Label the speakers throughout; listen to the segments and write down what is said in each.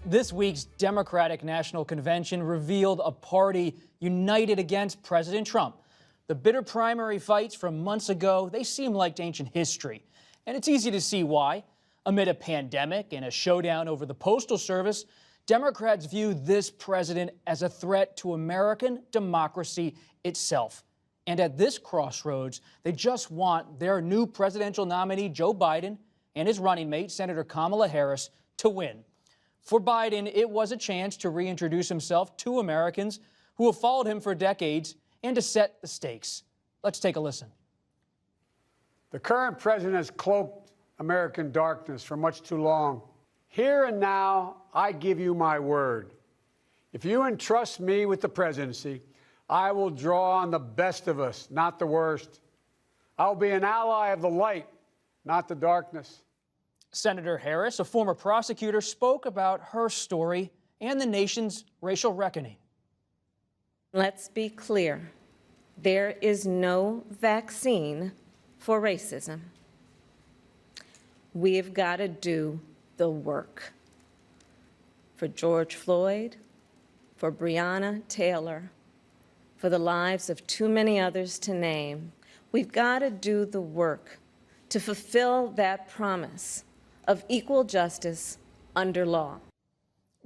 Speaker 1: This week's Democratic National Convention revealed a party united against President Trump. The bitter primary fights from months ago, they seem like ancient history. And it's easy to see why. Amid a pandemic and a showdown over the Postal Service, Democrats view this president as a threat to American democracy itself. And at this crossroads, they just want their new presidential nominee, Joe Biden, and his running mate, Senator Kamala Harris, to win. For Biden, it was a chance to reintroduce himself to Americans who have followed him for decades and to set the stakes. Let's take a listen.
Speaker 2: The current president has cloaked American darkness for much too long. Here and now, I give you my word. If you entrust me with the presidency, I will draw on the best of us, not the worst. I will be an ally of the light, not the darkness.
Speaker 1: Senator Harris, a former prosecutor, spoke about her story and the nation's racial reckoning.
Speaker 3: Let's be clear. There is no vaccine for racism. We've got to do the work. For George Floyd, for Breonna Taylor, for the lives of too many others to name, we've got to do the work to fulfill that promise of equal justice under law.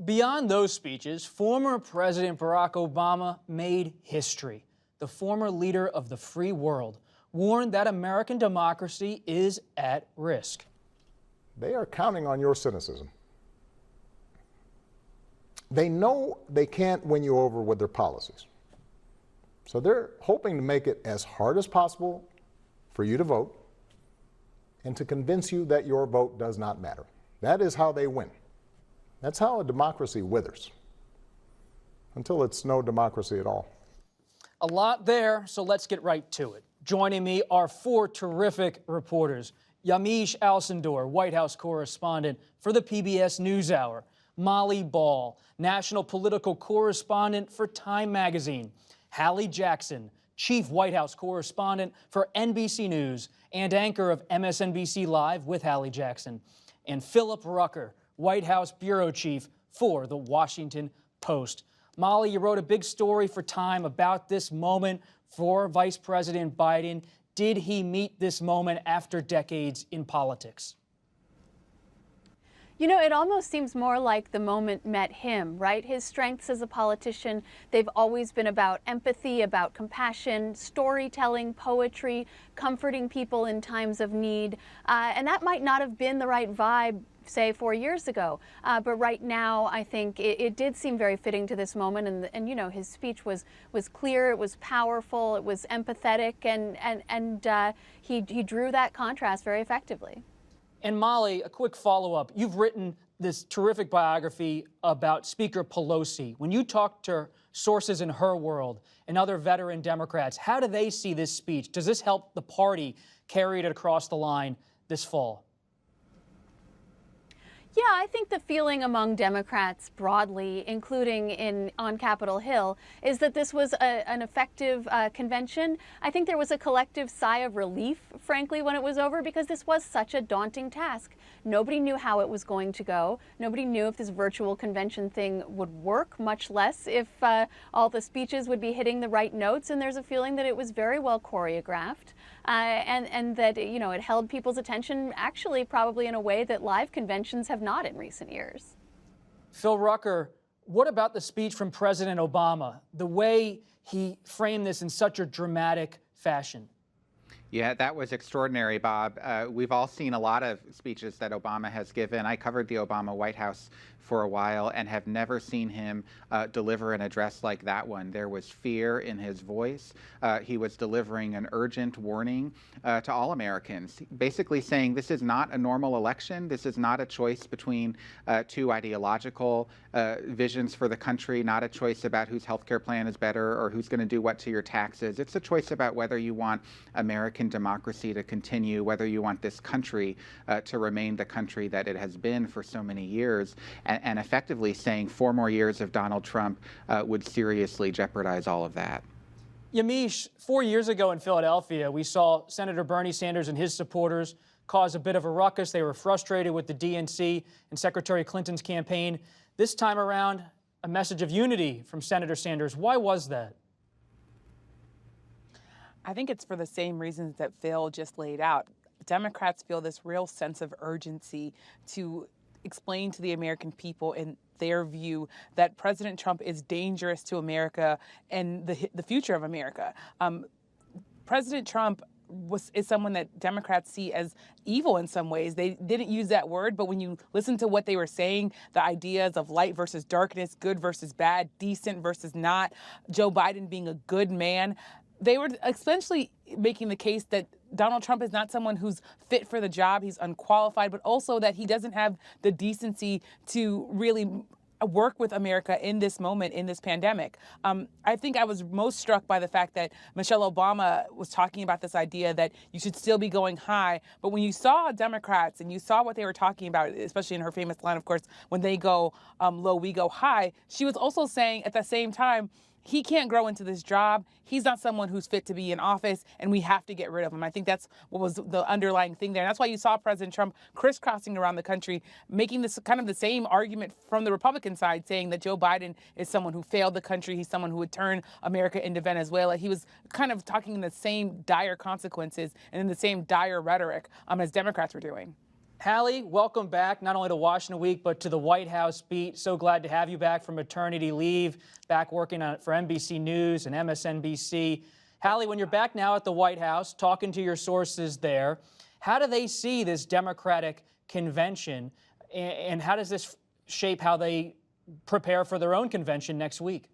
Speaker 1: Beyond those speeches, former President Barack Obama made history. The former leader of the free world warned that American democracy is at risk.
Speaker 4: They are counting on your cynicism. They know they can't win you over with their policies. So they're hoping to make it as hard as possible for you to vote and to convince you that your vote does not matter. That is how they win. That's how a democracy withers, until it's no democracy at all.
Speaker 1: A lot there, so let's get right to it. Joining me are four terrific reporters. Yamiche Alcindor, White House correspondent for the PBS NewsHour. Molly Ball, national political correspondent for Time Magazine. Hallie Jackson, chief White House correspondent for NBC News and anchor of MSNBC Live with Hallie Jackson. And Philip Rucker, White House bureau chief for The Washington Post. Molly, you wrote a big story for Time about this moment for Vice President Biden. Did he meet this moment after decades in politics?
Speaker 5: You know, it almost seems more like the moment met him, right? His strengths as a politician, they've always been about empathy, about compassion, storytelling, poetry, comforting people in times of need. And that might not have been the right vibe, say, 4 years ago. But right now, I think it did seem very fitting to this moment. And you know, his speech was clear, it was powerful, it was empathetic, and he drew that contrast very effectively.
Speaker 1: And Molly, a quick follow-up. You've written this terrific biography about Speaker Pelosi. When you talk to sources in her world and other veteran Democrats, how do they see this speech? Does this help the party carry it across the line this fall?
Speaker 5: Yeah, I think the feeling among Democrats broadly, including on Capitol Hill, is that this was an effective convention. I think there was a collective sigh of relief, frankly, when it was over, because this was such a daunting task. Nobody knew how it was going to go. Nobody knew if this virtual convention thing would work, much less if all the speeches would be hitting the right notes. And there's a feeling that it was very well choreographed. And that, you know, it held people's attention actually probably in a way that live conventions have not in recent years.
Speaker 1: Phil Rucker, what about the speech from President Obama, the way he framed this in such a dramatic fashion?
Speaker 6: Yeah, that was extraordinary, Bob. We've all seen a lot of speeches that Obama has given. I covered the Obama White House for a while and have never seen him deliver an address like that one. There was fear in his voice. He was delivering an urgent warning to all Americans, basically saying this is not a normal election. This is not a choice between two ideological visions for the country, not a choice about whose healthcare plan is better or who's going to do what to your taxes. It's a choice about whether you want American democracy to continue, whether you want this country to remain the country that it has been for so many years. And effectively saying 4 more years of Donald Trump would seriously jeopardize all of that.
Speaker 1: Yamiche, 4 years ago in Philadelphia, we saw Senator Bernie Sanders and his supporters cause a bit of a ruckus. They were frustrated with the DNC and Secretary Clinton's campaign. This time around, a message of unity from Senator Sanders. Why was that?
Speaker 7: I think it's for the same reasons that Phil just laid out. Democrats feel this real sense of urgency to explain to the American people in their view that President Trump is dangerous to America and the future of America. President Trump is someone that Democrats see as evil in some ways. They didn't use that word, but when you listen to what they were saying, the ideas of light versus darkness, good versus bad, decent versus not, Joe Biden being a good man, they were essentially making the case that Donald Trump is not someone who's fit for the job, he's unqualified, but also that he doesn't have the decency to really work with America in this moment, in this pandemic. I think I was most struck by the fact that Michelle Obama was talking about this idea that you should still be going high. But when you saw Democrats and you saw what they were talking about, especially in her famous line, of course, when they go low, we go high, she was also saying at the same time, he can't grow into this job. He's not someone who's fit to be in office, and we have to get rid of him. I think that's what was the underlying thing there. And that's why you saw President Trump crisscrossing around the country, making this kind of the same argument from the Republican side, saying that Joe Biden is someone who failed the country. He's someone who would turn America into Venezuela. He was kind of talking in the same dire consequences and in the same dire rhetoric as Democrats were doing.
Speaker 1: Hallie, welcome back, not only to Washington Week, but to the White House beat. So glad to have you back from maternity leave, back working on it for NBC News and MSNBC. Hallie, when you're back now at the White House, talking to your sources there, how do they see this Democratic convention, and how does this shape how they prepare for their own convention next week?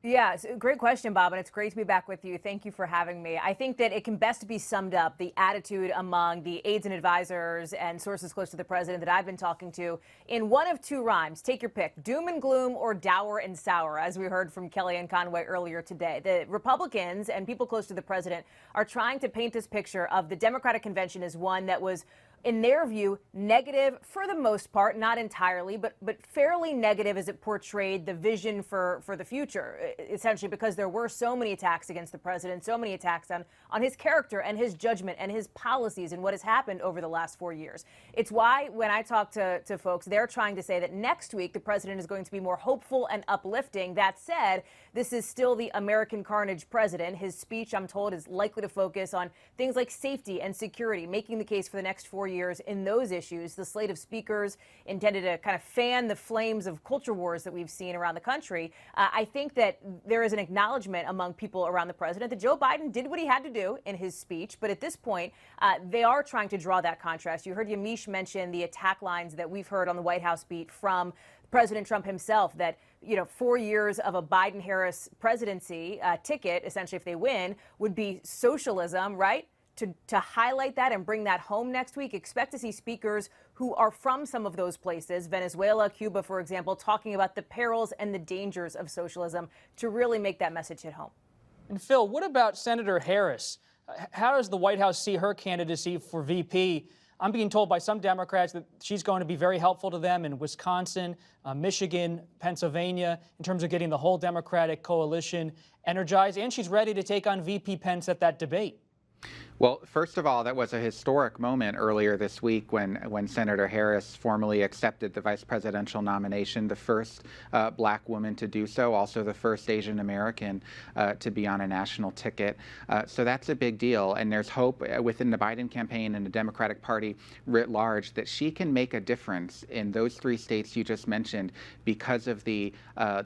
Speaker 8: Yeah, it's a great question, Bob, and it's great to be back with you. Thank you for having me. I think that it can best be summed up, the attitude among the aides and advisors and sources close to the president that I've been talking to, in one of two rhymes. Take your pick, doom and gloom or dour and sour, as we heard from Kellyanne Conway earlier today. The Republicans and people close to the president are trying to paint this picture of the Democratic convention as one that was, in their view, negative for the most part, not entirely, but fairly negative as it portrayed the vision for the future, essentially because there were so many attacks against the president, so many attacks on his character and his judgment and his policies and what has happened over the last 4 years. It's why when I talk to folks, they're trying to say that next week the president is going to be more hopeful and uplifting. That said, this is still the American carnage president. His speech, I'm told, is likely to focus on things like safety and security, making the case for the next 4 years in those issues. The slate of speakers intended to kind of fan the flames of culture wars that we've seen around the country. I think that there is an acknowledgement among people around the president that Joe Biden did what he had to do in his speech. But at this point, they are trying to draw that contrast. You heard Yamiche mention the attack lines that we've heard on the White House beat from President Trump himself, that 4 years of a Biden-Harris presidency ticket, essentially if they win, would be socialism, right? To highlight that and bring that home next week, expect to see speakers who are from some of those places, Venezuela, Cuba, for example, talking about the perils and the dangers of socialism to really make that message hit home.
Speaker 1: And Phil, what about Senator Harris? How does the White House see her candidacy for VP? I'm being told by some Democrats that she's going to be very helpful to them in Wisconsin, Michigan, Pennsylvania, in terms of getting the whole Democratic coalition energized, and she's ready to take on VP Pence at that debate.
Speaker 6: Well, first of all, that was a historic moment earlier this week when Senator Harris formally accepted the vice presidential nomination, the first black woman to do so, also the first Asian American to be on a national ticket. So that's a big deal. And there's hope within the Biden campaign and the Democratic Party writ large that she can make a difference in those 3 states you just mentioned because of the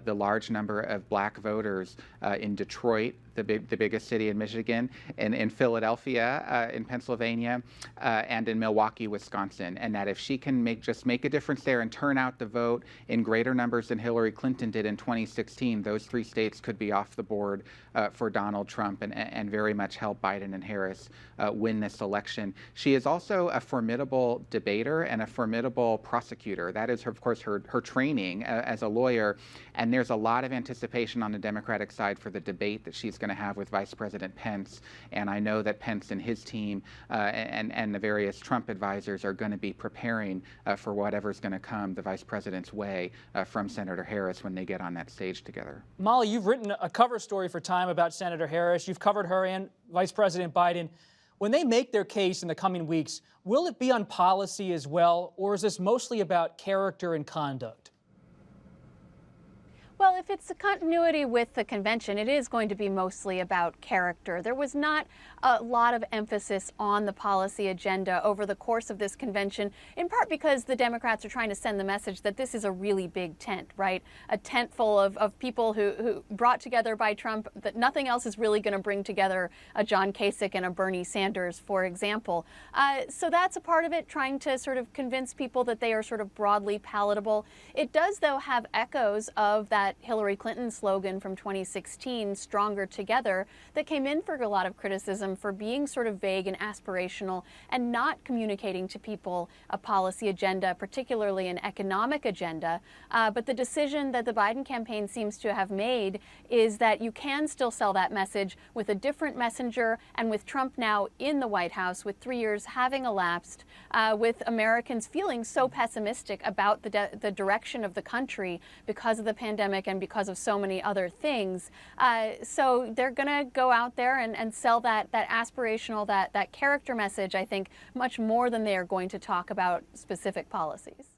Speaker 6: large number of black voters in Detroit, the biggest city in Michigan, and in Philadelphia, in Pennsylvania, and in Milwaukee, Wisconsin. And that if she can just make a difference there and turn out the vote in greater numbers than Hillary Clinton did in 2016, those 3 states could be off the board for Donald Trump and very much help Biden and Harris win this election. She is also a formidable debater and a formidable prosecutor. That is, of course, her training as a lawyer. And there's a lot of anticipation on the Democratic side for the debate that she's going to have with Vice President Pence. And I know that Pence and his team and the various Trump advisors are going to be preparing for whatever's going to come the vice president's way from Senator Harris when they get on that stage together.
Speaker 1: Molly, you've written a cover story for Time about Senator Harris. You've covered her and Vice President Biden. When they make their case in the coming weeks, will it be on policy as well, or is this mostly about character and conduct?
Speaker 5: Well, if it's a continuity with the convention, it is going to be mostly about character. There was not a lot of emphasis on the policy agenda over the course of this convention, in part because the Democrats are trying to send the message that this is a really big tent, right? A tent full of people who brought together by Trump, that nothing else is really going to bring together a John Kasich and a Bernie Sanders, for example. So that's a part of it, trying to sort of convince people that they are sort of broadly palatable. It does, though, have echoes of that Hillary Clinton slogan from 2016, Stronger Together, that came in for a lot of criticism for being sort of vague and aspirational and not communicating to people a policy agenda, particularly an economic agenda. But the decision that the Biden campaign seems to have made is that you can still sell that message with a different messenger, and with Trump now in the White House, with 3 years having elapsed, with Americans feeling so pessimistic about the direction of the country because of the pandemic and because of so many other things. So they're going to go out there and sell that aspirational, that character message, I think, much more than they are going to talk about specific policies.